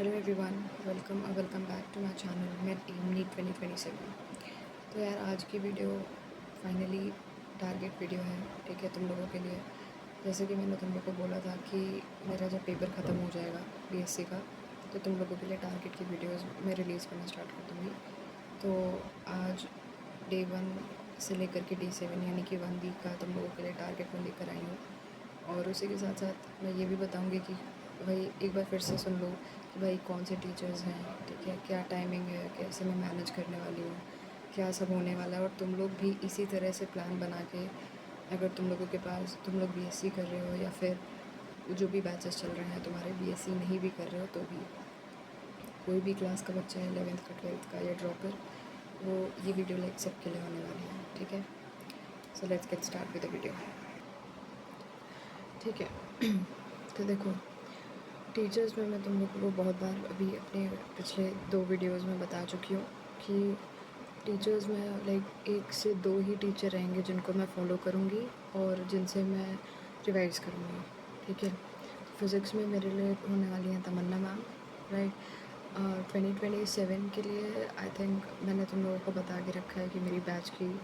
Hello everyone, welcome back to my channel mate M NEET 2027। तो यार आज की वीडियो फाइनली टारगेट वीडियो है, ठीक है, तुम लोगों के लिए। जैसे कि मैंने तुम लोग को बोला था कि मेरा जब पेपर ख़त्म हो जाएगा बीएससी का, तो तुम लोगों के लिए टारगेट की वीडियोस मैं रिलीज़ करना स्टार्ट कर दूँगी। तो आज डे 1 से लेकर के डे 7 यानी कि 1 वीक का तुम लोगों के लिए टारगेट मैं लेकर आई हूँ। और उसी के साथ साथ मैं ये भी बताऊँगी कि भाई एक बार फिर से सुन लो कि भाई कौन से टीचर्स हैं, ठीक है, क्या टाइमिंग है, कैसे मैं मैनेज करने वाली हूँ, क्या सब होने वाला है। और तुम लोग भी इसी तरह से प्लान बना के, अगर तुम लोगों के पास तुम लोग बीएससी कर रहे हो या फिर जो भी बैचेस चल रहे हैं तुम्हारे बीएससी नहीं भी कर रहे हो, तो भी कोई भी क्लास का बच्चा है, 11th का, 12th का या ड्रॉपर, वो ये वीडियो लाइक सबके लिए होने वाली है, ठीक है। So let's get start with the video, ठीक है। तो देखो, टीचर्स में मैं तुम लोग को बहुत बार अभी अपने पिछले 2 वीडियोज़ में बता चुकी हूँ कि टीचर्स में लाइक 1 से 2 ही टीचर रहेंगे जिनको मैं फॉलो करूँगी और जिनसे मैं रिवाइज करूँगी, ठीक है। फिज़िक्स में मेरे लिए होने वाली हैं तमन्ना मैम, राइट। 2027 के लिए आई थिंक मैंने तुम लोगों को बता के रखा है कि मेरी बैच की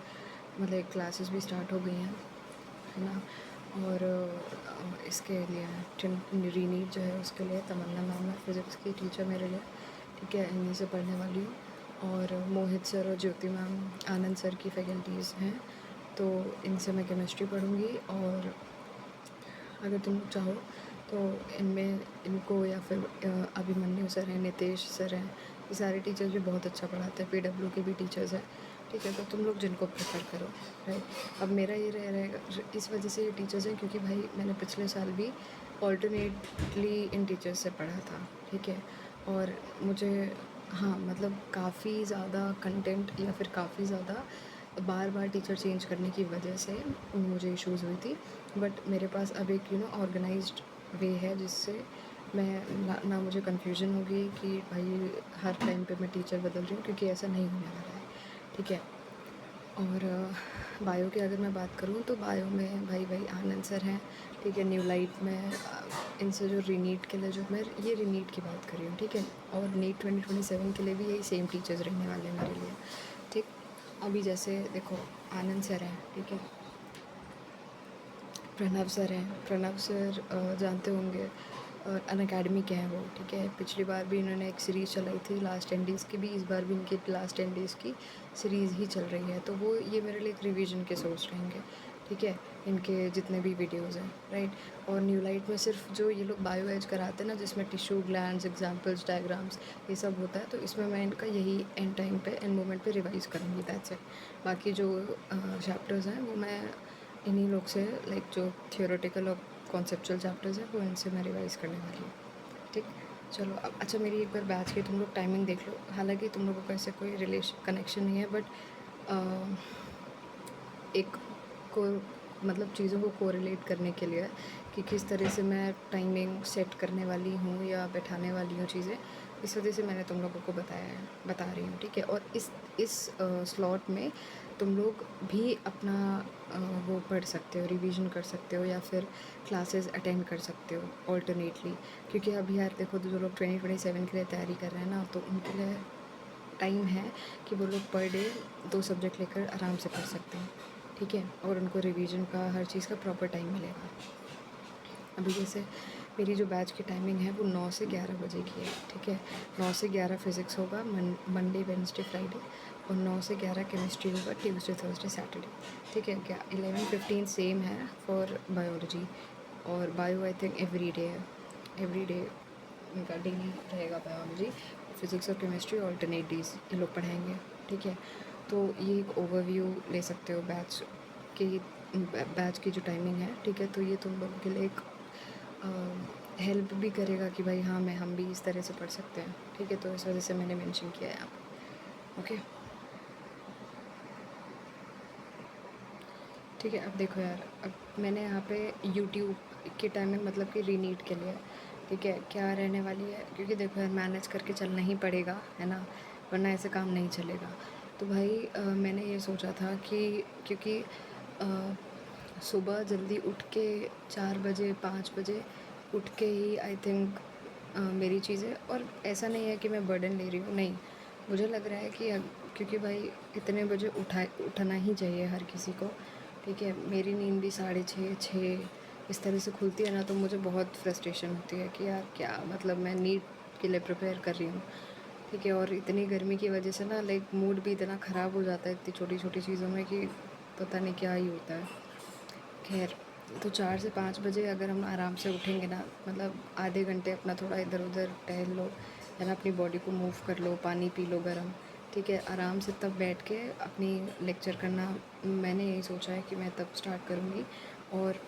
मतलब क्लासेस भी स्टार्ट हो गई हैं, है ना। और इसके लिए रीनीट जो है उसके लिए तमन्ना मैम है फिज़िक्स की टीचर मेरे लिए, ठीक है, इन्हीं से पढ़ने वाली हूँ। और मोहित सर और ज्योति मैम आनंद सर की फैकल्टीज़ हैं, तो इनसे मैं केमिस्ट्री पढ़ूँगी। और अगर तुम चाहो तो इनमें इनको या फिर अभिमन्यु सर हैं, नितेश सर हैं, ये सारे टीचर्स भी बहुत अच्छा पढ़ाते हैं, पीडब्ल्यू के भी टीचर्स हैं, ठीक है। तो तुम लोग जिनको प्रेफर करो, राइट। अब मेरा ये रहेगा, इस वजह से ये टीचर्स हैं क्योंकि भाई मैंने पिछले साल भी ऑल्टरनेटली इन टीचर्स से पढ़ा था, ठीक है। और मुझे हाँ मतलब काफ़ी ज़्यादा कंटेंट या फिर काफ़ी ज़्यादा बार बार टीचर चेंज करने की वजह से मुझे इश्यूज़ हुई थी। बट मेरे पास अब एक ऑर्गेनाइज्ड वे है जिससे मैं ना मुझे कन्फ्यूजन होगी कि भाई हर टाइम पे मैं टीचर बदल रही हूँ, क्योंकि ऐसा नहीं होने वाला है, ठीक है। और बायो की अगर मैं बात करूँ तो बायो में भाई आनंद सर हैं, ठीक है। न्यू लाइट में इनसे जो रीनीट के लिए, जो मैं ये रीनीट की बात कर रही हूँ, ठीक है। और नीट 2027 के लिए भी यही सेम टीचर्स रहने वाले हैं मेरे लिए, ठीक। अभी जैसे देखो, आनंद सर हैं, ठीक है, प्रणव सर हैं। प्रणव सर जानते होंगे, अन अकेडमी के हैं वो, ठीक है। पिछली बार भी इन्होंने एक सीरीज़ चलाई थी लास्ट 10 डेज़ की भी, इस बार भी इनकी लास्ट 10 डेज़ की सीरीज़ ही चल रही है, तो वो ये मेरे लिए एक रिवीजन के सोर्स रहेंगे, ठीक है, इनके जितने भी वीडियोज़ हैं, राइट। और न्यू लाइट में सिर्फ जो ये लोग बायो एज कराते हैं ना, जिसमें टिश्यू ग्लैंड्स, एग्जाम्पल्स, डायग्राम्स, ये सब होता है, तो इसमें मैं इनका यही एंड टाइम पे, एंड मोमेंट पे रिवाइज़ करूँगी, दैट्स इट। बाकी जो चैप्टर्स हैं वो मैं इन्हीं लोग से, लाइक जो थियोरेटिकल और कॉन्सेप्चुअल चैप्टर्स हैं वो इनसे मैं रिवाइज़ करने वाली हूँ, ठीक। चलो अब अच्छा, मेरी एक बार बैच की तुम लोग टाइमिंग देख लो। हालांकि तुम लोगों का ऐसे कोई रिलेशन कनेक्शन नहीं है, बट एक को मतलब चीज़ों को कोरिलेट करने के लिए कि किस तरह से मैं टाइमिंग सेट करने वाली हूँ या बैठाने वाली हूँ चीज़ें, इस वजह से मैंने तुम लोगों को बताया है, बता रही हूँ, ठीक है। और इस स्लॉट में तुम लोग भी अपना वो पढ़ सकते हो, रिवीजन कर सकते हो या फिर क्लासेस अटेंड कर सकते हो ऑल्टरनेटली। क्योंकि अभी यार देखो, जो लोग 2027 के लिए तैयारी कर रहे हैं ना, तो उनके लिए टाइम है कि वो लोग पर डे 2 सब्जेक्ट लेकर आराम से पढ़ सकते हैं, ठीक है। और उनको रिवीजन का हर चीज़ का प्रॉपर टाइम मिलेगा। अभी जैसे मेरी जो बैच की टाइमिंग है वो 9 से 11 बजे की है, ठीक है। 9 से 11 फिज़िक्स होगा मंडे वेडनेसडे फ्राइडे, और 9 से 11 केमिस्ट्री होगा ट्यूसडे थर्सडे सैटरडे, ठीक है। क्या 11-15 सेम है फॉर बायोलॉजी, और bio I think every day उनका डेली रहेगा बायोलॉजी। फिज़िक्स और केमिस्ट्री ऑल्टरनेट डेज ये लोग पढ़ाएंगे, ठीक है। तो ये एक ओवरव्यू ले सकते हो बैच की जो टाइमिंग है, ठीक है। तो ये तुम लोगों के लिए एक हेल्प भी करेगा कि भाई हाँ, हम भी इस तरह से पढ़ सकते हैं, ठीक है। तो इस वजह से मैंने मेंशन किया है यहाँ पर, ओके, ठीक है। अब देखो यार, अब मैंने यहाँ पे यूट्यूब की टाइमिंग मतलब कि रीनीट के लिए, ठीक है, क्या रहने वाली है, क्योंकि देखो यार मैनेज करके चलना ही पड़ेगा, है ना, वरना ऐसे काम नहीं चलेगा। तो भाई मैंने ये सोचा था कि क्योंकि सुबह जल्दी उठ के 4 बजे 5 बजे उठ के ही आई थिंक मेरी चीज़ें, और ऐसा नहीं है कि मैं बर्डन ले रही हूँ, नहीं। मुझे लग रहा है कि क्योंकि भाई इतने बजे उठना ही चाहिए हर किसी को, ठीक है। मेरी नींद भी 6:30 6 इस तरह से खुलती है ना, तो मुझे बहुत फ्रस्ट्रेशन होती है कि यार क्या मतलब मैं नीट के लिए प्रिपेयर कर रही हूँ, ठीक है। और इतनी गर्मी की वजह से ना लाइक मूड भी इतना ख़राब हो जाता है इतनी छोटी छोटी चीज़ों में कि पता नहीं क्या ही होता है। खैर, तो 4 से 5 बजे अगर हम आराम से उठेंगे ना, मतलब आधे घंटे अपना थोड़ा इधर उधर टहल लो, है ना, अपनी बॉडी को मूव कर लो, पानी पी लो गर्म, ठीक है। आराम से तब बैठ के अपनी लेक्चर करना मैंने यही सोचा है कि मैं तब स्टार्ट करूँगी। और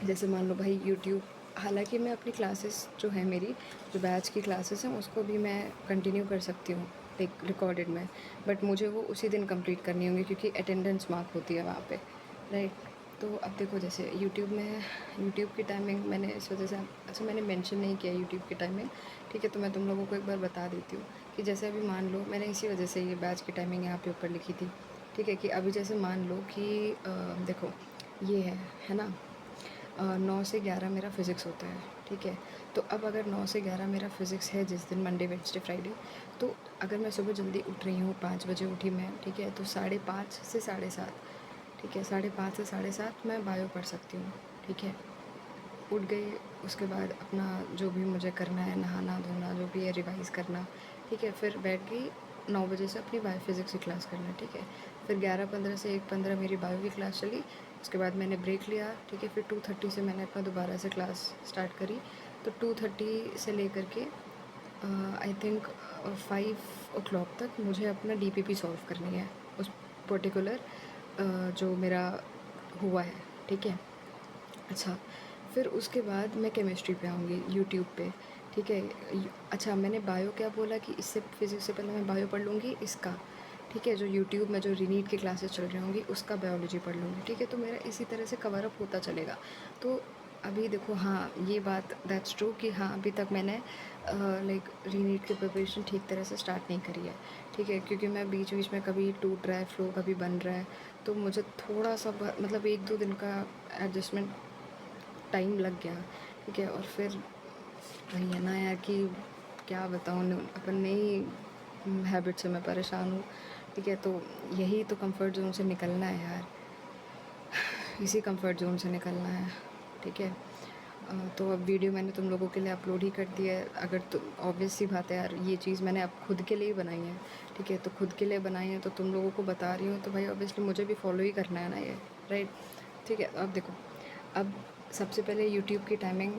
जैसे मान लो भाई यूट्यूब, हालांकि मैं अपनी क्लासेस जो है मेरी, जो बैच की क्लासेस हैं उसको भी मैं कंटिन्यू कर सकती हूँ लाइक रिकॉर्डेड में, बट मुझे वो उसी दिन कंप्लीट करनी होंगी क्योंकि अटेंडेंस मार्क होती है वहाँ पे, राइट। तो अब देखो जैसे यूट्यूब की टाइमिंग मैंने इस वजह से, अच्छा मैंने मेंशन नहीं किया यूट्यूब की टाइमिंग, ठीक है। तो मैं तुम लोगों को एक बार बता देती हूँ कि जैसे अभी मान लो मैंने इसी वजह से ये बैच की टाइमिंग यहाँ पे ऊपर लिखी थी, ठीक है। कि अभी जैसे मान लो कि देखो ये है ना, 9 से 11 मेरा फ़िज़िक्स होता है, ठीक है। तो अब अगर 9 से 11 मेरा फ़िज़िक्स है जिस दिन, मंडे वेडनेसडे फ्राइडे, तो अगर मैं सुबह जल्दी उठ रही हूँ, 5 बजे उठी मैं, ठीक है, तो 5:30 से 7:30, ठीक है, 5:30 से 7:30 मैं बायो पढ़ सकती हूँ, ठीक है। उठ गई, उसके बाद अपना जो भी मुझे करना है, नहाना धोना जो भी है, रिवाइज़ करना, ठीक है। फिर बैठ गई 9 बजे से अपनी बायो फिज़िक्स की क्लास करना, ठीक है। फिर 11:15 से 1:15 मेरी बायो की क्लास चली, उसके बाद मैंने ब्रेक लिया, ठीक है। फिर 2:30 से मैंने अपना दोबारा से क्लास स्टार्ट करी, तो 2:30 से लेकर के आई थिंक 5 o'clock तक मुझे अपना डीपीपी सॉल्व करनी है, उस पर्टिकुलर जो मेरा हुआ है, ठीक है। अच्छा, फिर उसके बाद मैं केमिस्ट्री पे आऊँगी यूट्यूब पे, ठीक है। अच्छा, मैंने बायो क्या बोला कि इससे फिज़िक्स से पहले मैं बायो पढ़ लूँगी इसका, ठीक है, जो यूट्यूब में जो रीनीट की क्लासेस चल रही होंगी उसका बायोलॉजी पढ़ लूँगी, ठीक है। तो मेरा इसी तरह से कवर अप होता चलेगा। तो अभी देखो, हाँ ये बात दैट्स ट्रू कि हाँ अभी तक मैंने लाइक रीनीट की प्रिपरेशन ठीक तरह से स्टार्ट नहीं करी है, ठीक है। क्योंकि मैं बीच बीच में कभी टूट रहा है फ्लो, कभी बन रहा है, तो मुझे थोड़ा सा मतलब 1-2 दिन का एडजस्टमेंट टाइम लग गया, ठीक है। और फिर वही है ना यार कि क्या बताऊँ, अपन नई हैबिट से मैं परेशान हूँ, ठीक है। तो यही तो कंफर्ट ज़ोन से निकलना है यार, इसी कंफर्ट ज़ोन से निकलना है, ठीक है। तो अब वीडियो मैंने तुम लोगों के लिए अपलोड ही कर दी है। अगर तो ऑब्वियस सी बात है यार, ये चीज़ मैंने अब खुद के लिए ही बनाई है, ठीक है। तो खुद के लिए बनाई है तो तुम लोगों को बता रही हूँ, तो भाई ऑब्वियसली मुझे भी फॉलो ही करना है ना ये, राइट। ठीक है, अब देखो, अब सबसे पहले यूट्यूब की टाइमिंग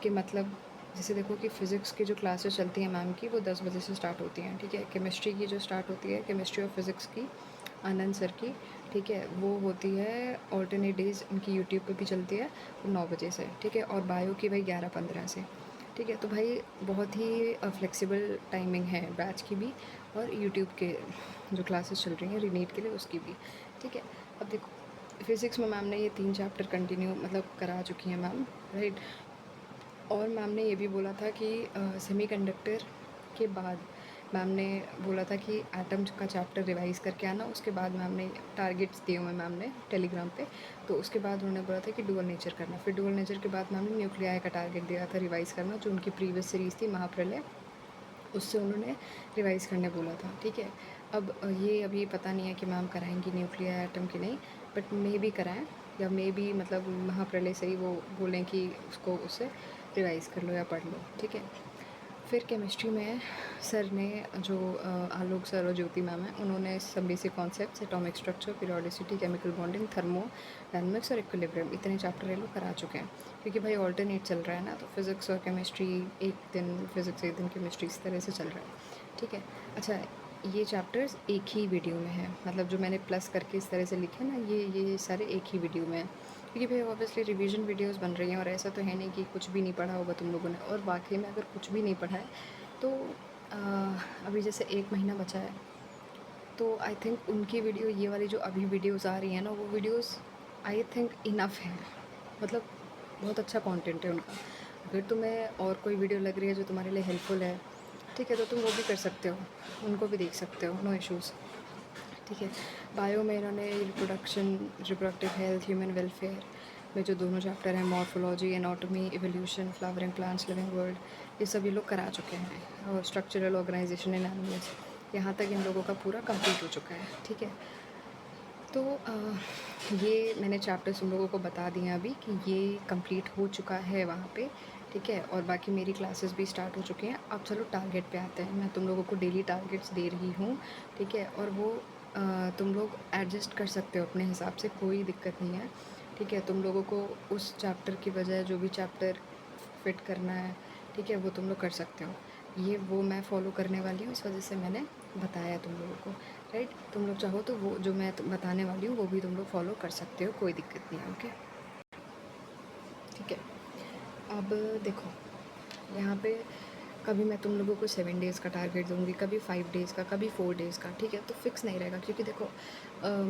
के मतलब, जैसे देखो कि फ़िज़िक्स की जो क्लासेस चलती हैं मैम की, वो 10 बजे से स्टार्ट होती हैं, ठीक है। केमिस्ट्री की जो स्टार्ट होती है, केमिस्ट्री और फिज़िक्स की, आनंद सर की, ठीक है, वो होती है ऑल्टरनेट डेज़, उनकी यूट्यूब पे भी चलती है, वो 9 बजे से, ठीक है। और बायो की भाई 11:15 से, ठीक है। तो भाई बहुत ही फ्लेक्सिबल टाइमिंग है बैच की भी, और यूट्यूब के जो क्लासेस चल रही हैं रीनीट के लिए उसकी भी, ठीक है। अब देखो, फ़िज़िक्स में मैम ने ये 3 चैप्टर कंटिन्यू मतलब करा चुकी हैं मैम, राइट। और मैम ने ये भी बोला था कि सेमीकंडक्टर के बाद मैम ने बोला था कि एटम्स का चैप्टर रिवाइज़ करके आना। उसके बाद मैम ने टारगेट्स दिए हुए मैम ने टेलीग्राम पे, तो उसके बाद उन्होंने बोला था कि डुअल नेचर करना। फिर डुअल नेचर के बाद मैम ने न्यूक्लियाई का टारगेट दिया था रिवाइज़ करना, जो उनकी प्रीवियस सीरीज़ थी महाप्रलय, उससे उन्होंने रिवाइज़ करने बोला था, ठीक है। अब ये अभी पता नहीं है कि मैम कराएंगी न्यूक्लियर एटम की नहीं, बट मे बी कराएं, या मे बी मतलब महाप्रलय से ही वो बोलें कि उसको उससे रिवाइज़ कर लो या पढ़ लो, ठीक है। फिर केमिस्ट्री में सर ने जो आलोक सर और ज्योति मैम हैं, उन्होंने सब basic concepts, atomic structure, periodicity, chemical bonding, thermodynamics और इक्विलिब्रियम, इतने चैप्टर ये लोग करा चुके हैं। क्योंकि भाई ऑल्टरनेट चल रहा है ना, तो फिज़िक्स और केमिस्ट्री एक दिन, फिज़िक्स एक दिन केमिस्ट्री, इस तरह से चल रहा है, ठीक है। अच्छा, ये चैप्टर्स एक ही वीडियो में है, मतलब जो मैंने प्लस करके इस तरह से लिखे ना, ये सारे एक ही वीडियो में हैं। क्योंकि भाई ऑब्वियसली रिवीजन वीडियोस बन रही हैं, और ऐसा तो है नहीं कि कुछ भी नहीं पढ़ा होगा तुम लोगों ने, और वाकई में अगर कुछ भी नहीं पढ़ा है तो अभी जैसे 1 महीना बचा है, तो आई थिंक उनकी वीडियो, ये वाली जो अभी वीडियोस आ रही हैं ना, वो वीडियोस आई थिंक इनफ है, मतलब बहुत अच्छा कंटेंट है उनका। अगर तुम्हें और कोई वीडियो लग रही है जो तुम्हारे लिए हेल्पफुल है, ठीक है, तो तुम वो भी कर सकते हो, उनको भी देख सकते हो, नो इश्यूज़, ठीक है। बायो में इन्होंने reproduction, reproductive health, human welfare, में जो दोनों चैप्टर हैं, morphology, anatomy, evolution, flowering plants, living world, ये सब ये लोग करा चुके हैं। और स्ट्रक्चरल ऑर्गेनाइजेशन इन एनिमल्स, यहाँ तक इन लोगों का पूरा कंप्लीट हो चुका है, ठीक है। तो ये मैंने चैप्टर्स उन लोगों को बता दिए अभी कि ये कंप्लीट हो चुका है वहाँ पे, ठीक है। और बाकी मेरी क्लासेस भी स्टार्ट हो चुकी हैं। अब चलो टारगेट पे आते हैं। मैं तुम लोगों को डेली टारगेट्स दे रही हूँ, ठीक है। और वो तुम लोग एडजस्ट कर सकते हो अपने हिसाब से, कोई दिक्कत नहीं है, ठीक है। तुम लोगों को उस चैप्टर की बजाय जो भी चैप्टर फिट करना है, ठीक है, वो तुम लोग कर सकते हो। ये वो मैं फ़ॉलो करने वाली हूँ, इस वजह से मैंने बताया तुम लोगों को, राइट। तुम लोग चाहो तो वो जो मैं बताने वाली हूँ वो भी तुम लोग फॉलो कर सकते हो, कोई दिक्कत नहीं है, ओके, ठीक है। अब देखो, यहाँ पे कभी मैं तुम लोगों को 7 डेज़ का टारगेट दूँगी, कभी 5 डेज़ का, कभी 4 डेज़ का, ठीक है। तो फिक्स नहीं रहेगा, क्योंकि देखो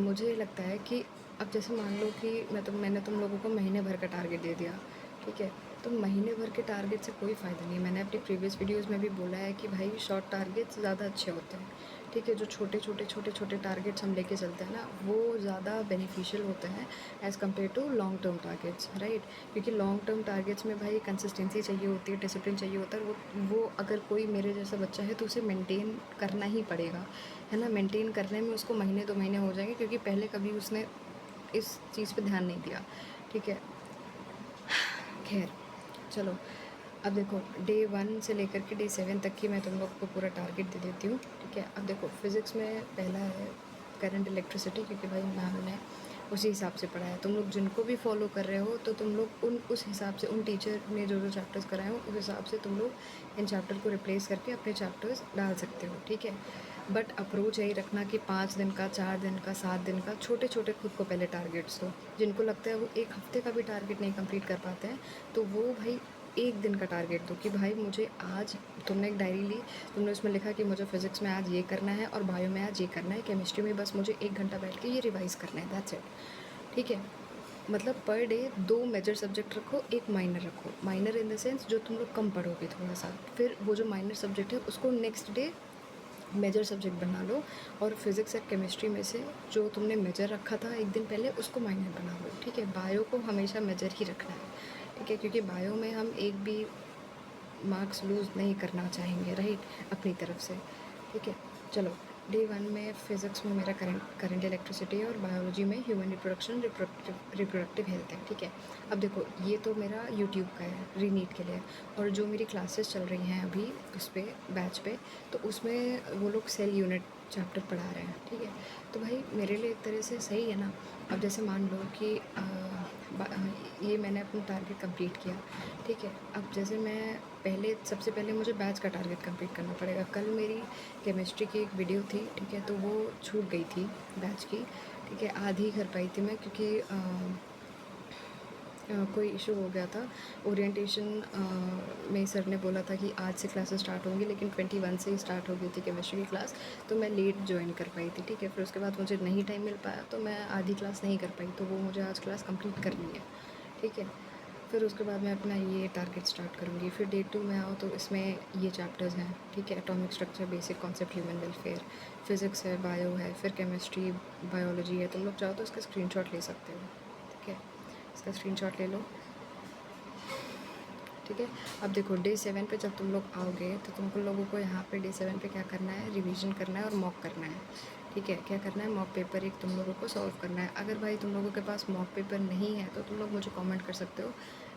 मुझे लगता है कि अब जैसे मान लो कि मैंने तुम लोगों को महीने भर का टारगेट दे दिया, ठीक है। तो महीने भर के टारगेट से कोई फ़ायदा नहीं है। मैंने अपनी प्रीवियस वीडियोज़ में भी बोला है कि भाई शॉर्ट टारगेट्स ज़्यादा अच्छे होते हैं, ठीक है। जो छोटे छोटे टारगेट्स हम लेके चलते हैं ना, वो ज़्यादा बेनिफिशियल होते हैं as compared to long term targets, right. क्योंकि लॉन्ग टर्म टारगेट्स में भाई कंसिस्टेंसी चाहिए होती है, डिसिप्लिन चाहिए होता है। वो अगर कोई मेरे जैसा बच्चा है तो उसे मेंटेन करना ही पड़ेगा, है ना। मेंटेन करने में उसको महीने 2 महीने हो जाएंगे, क्योंकि पहले कभी उसने इस चीज़ पे ध्यान नहीं दिया, ठीक है। खैर चलो, अब देखो डे 1 से लेकर के डे 7 तक की मैं तुम लोग को पूरा टारगेट दे देती हूँ, ठीक है। अब देखो फिज़िक्स में पहला है करंट इलेक्ट्रिसिटी, क्योंकि भाई मैम ने उसी हिसाब से पढ़ाया। तुम लोग जिनको भी फॉलो कर रहे हो तो तुम लोग उस हिसाब से, उन टीचर ने जो चैप्टर्स कराए हो उस हिसाब से तुम लोग इन चैप्टर को रिप्लेस करके अपने चैप्टर्स डाल सकते हो, ठीक है। बट अप्रोच यही रखना कि 5 दिन का, 4 दिन का, 7 दिन का, छोटे छोटे खुद को पहले टारगेट्स दो। जिनको लगता है वो 1 हफ्ते का भी टारगेट नहीं कंप्लीट कर पाते हैं, तो वो भाई 1 दिन का टारगेट दो कि भाई मुझे आज, तुमने एक डायरी ली, तुमने उसमें लिखा कि मुझे फिज़िक्स में आज ये करना है और बायो में आज ये करना है, केमिस्ट्री में बस मुझे 1 घंटा बैठ के ये रिवाइज़ करना है, दैट्स इट, ठीक है। मतलब पर डे 2 मेजर सब्जेक्ट रखो, 1 माइनर रखो। माइनर इन द सेंस जो तुम लोग कम पढ़ोगे थोड़ा सा, फिर वो जो माइनर सब्जेक्ट है उसको नेक्स्ट डे मेजर सब्जेक्ट बना लो, और फिज़िक्स और केमिस्ट्री में से जो तुमने मेजर रखा था एक दिन पहले उसको माइनर बना लो, ठीक है। बायो को हमेशा मेजर ही रखना है, ठीक है, क्योंकि बायो में हम एक भी मार्क्स लूज़ नहीं करना चाहेंगे, राइट, अपनी तरफ से, ठीक है। चलो, डे 1 में फ़िज़िक्स में मेरा करंट इलेक्ट्रिसिटी है, और बायोलॉजी में ह्यूमन रिप्रोडक्शन, रिप्रोडक्टिव हेल्थ है, ठीक है। अब देखो ये तो मेरा यूट्यूब का है रीनीट के लिए, और जो मेरी क्लासेस चल रही हैं अभी उस पर बैच पे, तो उसमें वो लोग सेल यूनिट चैप्टर पढ़ा रहे हैं, ठीक है। तो भाई मेरे लिए एक तरह से सही है ना। अब जैसे मान लो कि ये मैंने अपना टारगेट कंप्लीट किया, ठीक है। अब जैसे मैं सबसे पहले मुझे बैच का टारगेट कंप्लीट करना पड़ेगा। कल मेरी केमिस्ट्री की एक वीडियो थी, ठीक है, तो वो छूट गई थी बैच की, ठीक है। आधी कर पाई थी मैं, क्योंकि कोई इशू हो गया था ओरिएंटेशन में। सर ने बोला था कि आज से क्लासेस स्टार्ट होंगी, लेकिन 21 से ही स्टार्ट हो गई थी केमिस्ट्री की क्लास, तो मैं लेट ज्वाइन कर पाई थी, ठीक है। फिर उसके बाद मुझे नहीं टाइम मिल पाया, तो मैं आधी क्लास नहीं कर पाई, तो वो मुझे आज क्लास कंप्लीट करनी है, ठीक है। फिर उसके बाद मैं अपना ये टारगेट स्टार्ट करूँगी। फिर डे 2 में आओ तो इसमें ये चैप्टर्स हैं, ठीक है। Atomic structure, basic concept, human welfare, physics है, बायो है, फिर केमिस्ट्री, बायोलॉजी है। तुम लोग चाहो तो इसका स्क्रीनशॉट ले सकते हो, ठीक है, इसका स्क्रीनशॉट ले लो, ठीक है। अब देखो डे 7 पे जब तुम लोग आओगे तो तुमको लोगों को यहाँ पे डे 7 पे क्या करना है, रिवीजन करना है और मॉक करना है, ठीक है। क्या करना है, मॉक पेपर एक तुम लोगों को सॉल्व करना है। अगर भाई तुम लोगों के पास मॉक पेपर नहीं है तो तुम लोग मुझे कमेंट कर सकते हो,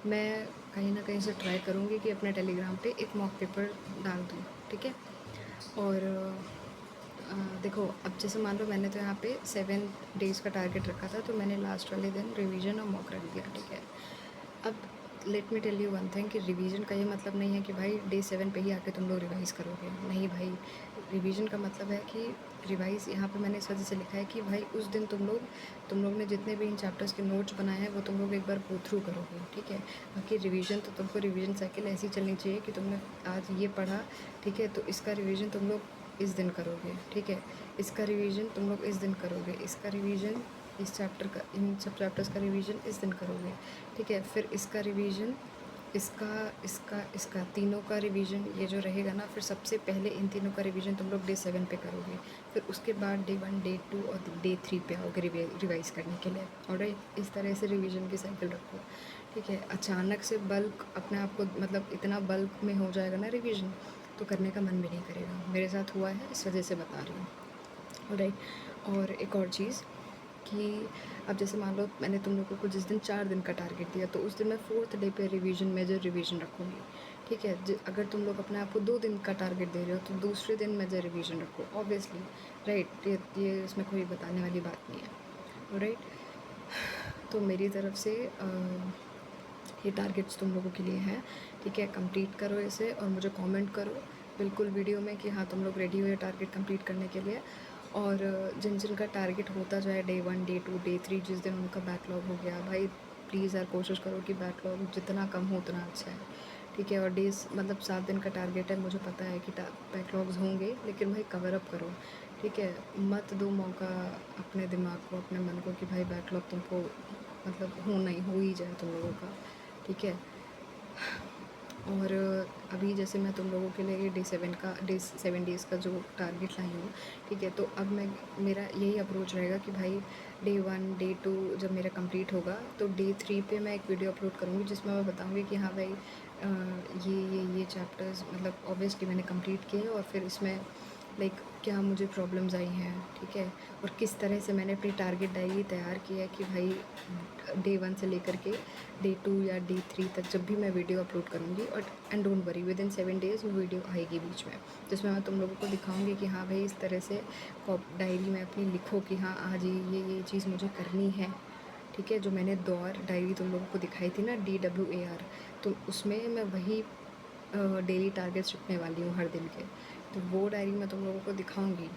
मैं कहीं ना कहीं से ट्राई करूँगी कि अपने टेलीग्राम पे एक मॉक पेपर डाल दूँ, ठीक है। और देखो अब जैसे मान लो मैंने तो यहाँ पे 7 डेज़ का टारगेट रखा था, तो मैंने लास्ट वाले दिन रिवीजन और मॉक रख दिया, ठीक है। अब let me tell you one thing कि रिवीजन का ये मतलब नहीं है कि भाई डे 7 पे ही आके तुम लोग रिवाइज़ करोगे, नहीं भाई। रिवीजन का मतलब है कि रिवाइज़ यहाँ पे मैंने इस वजह से लिखा है कि भाई उस दिन तुम लोग ने जितने भी इन चैप्टर्स के नोट्स बनाए हैं वो तुम लोग एक बार गो थ्रू करोगे, ठीक है। बाकी रिवीजन तो तुमको रिवीजन साइकिल ऐसी चलनी चाहिए कि तुमने आज ये पढ़ा, ठीक है, तो इसका रिवीजन तुम लोग इस दिन करोगे, ठीक है। इसका रिवीजन तुम लोग इस दिन करोगे, इसका रिवीजन इस चैप्टर का, इन सब चैप्टर्स का रिवीजन इस दिन करोगे, ठीक है। फिर इसका रिवीजन इसका इसका इसका तीनों का रिवीजन ये जो रहेगा ना, फिर सबसे पहले इन तीनों का रिवीजन तुम लोग डे 7 पे करोगे, फिर उसके बाद डे 1, डे 2 और डे 3 पे आओगे रिवाइज़ करने के लिए। ऑलराइट, इस तरह से रिवीजन की साइकिल रखो, ठीक है। अचानक से बल्क अपने आप को मतलब इतना बल्क में हो जाएगा ना रिवीजन, तो करने का मन भी नहीं करेगा। मेरे साथ हुआ है, इस वजह से बता रही हूँ। ऑलराइट, और एक और चीज़ कि अब जैसे मान लो मैंने तुम लोगों को जिस दिन 4 दिन का टारगेट दिया, तो उस दिन मैं 4th डे पे रिवीजन, मेजर रिवीजन रखूँगी, ठीक है। अगर तुम लोग अपने आप को 2 दिन का टारगेट दे रहे हो, तो दूसरे दिन मेजर रिवीजन रखो, ऑब्वियसली, राइट। ये इसमें कोई बताने वाली बात नहीं है, राइट। तो मेरी तरफ से ये टारगेट्स तुम लोगों के लिए हैं, ठीक है। कंप्लीट करो इसे और मुझे कमेंट करो बिल्कुल वीडियो में कि हाँ तुम लोग रेडी हो ये टारगेट कंप्लीट करने के लिए। और जिन जिन का टारगेट होता जाए डे 1, डे 2, डे 3, जिस दिन उनका बैकलॉग हो गया, भाई प्लीज़ यार कोशिश करो कि बैकलॉग जितना कम हो उतना अच्छा है, ठीक है। और डेज़ मतलब 7 दिन का टारगेट है, मुझे पता है कि बैकलॉग्स होंगे, लेकिन भाई कवर अप करो, ठीक है। मत दो मौका अपने दिमाग को, अपने मन को कि भाई बैकलॉग तुमको मतलब हो ही जाए तुम लोगों का, ठीक है। और अभी जैसे मैं तुम लोगों के लिए डे 7 डेज़ का जो टारगेट लाई हूँ, ठीक है। तो अब मेरा यही अप्रोच रहेगा कि भाई डे 1, डे 2 जब मेरा कंप्लीट होगा, तो डे 3 पे मैं एक वीडियो अपलोड करूँगी जिसमें मैं बताऊँगी कि हाँ भाई ये चैप्टर्स मतलब ऑब्वियसली मैंने कंप्लीट किए, और फिर इसमें लाइक क्या मुझे प्रॉब्लम्स आई हैं, ठीक है। और किस तरह से मैंने अपनी टारगेट डायरी तैयार की है कि भाई डे 1 से लेकर के डे 2 या डे 3 तक जब भी मैं वीडियो अपलोड करूँगी, और and don't worry, with in 7 days वो वीडियो आएगी बीच में, जिसमें मैं तुम लोगों को दिखाऊंगी कि हाँ भाई इस तरह से डायरी में अपनी लिखो कि हाँ आज ये चीज़ मुझे करनी है, ठीक है। जो मैंने दौर डायरी तुम लोगों को दिखाई थी ना, DWAR, तो उसमें मैं वही डेली टारगेट्स रखने वाली हूँ हर दिन के। तो वो डायरी मैं तुम लोगों को दिखाऊंगी,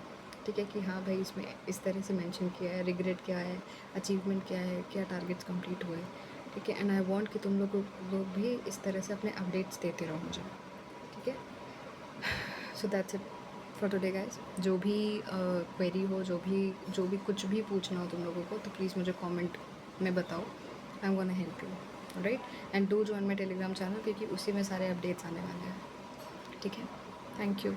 ठीक है, कि हाँ भाई इसमें इस तरह से मेंशन किया है, रिग्रेट क्या है, अचीवमेंट क्या है, क्या टारगेट्स कंप्लीट हुए, ठीक है। एंड आई वांट कि तुम लोग भी इस तरह से अपने अपडेट्स देते रहो मुझे, ठीक है। So that's it for today guys. जो भी क्वेरी हो, जो भी कुछ भी पूछना हो तुम लोगों को, तो प्लीज़ मुझे कमेंट में बताओ, I am gonna help you, right. And do join my Telegram channel, क्योंकि उसी में सारे अपडेट्स आने वाले हैं, ठीक है। Thank you.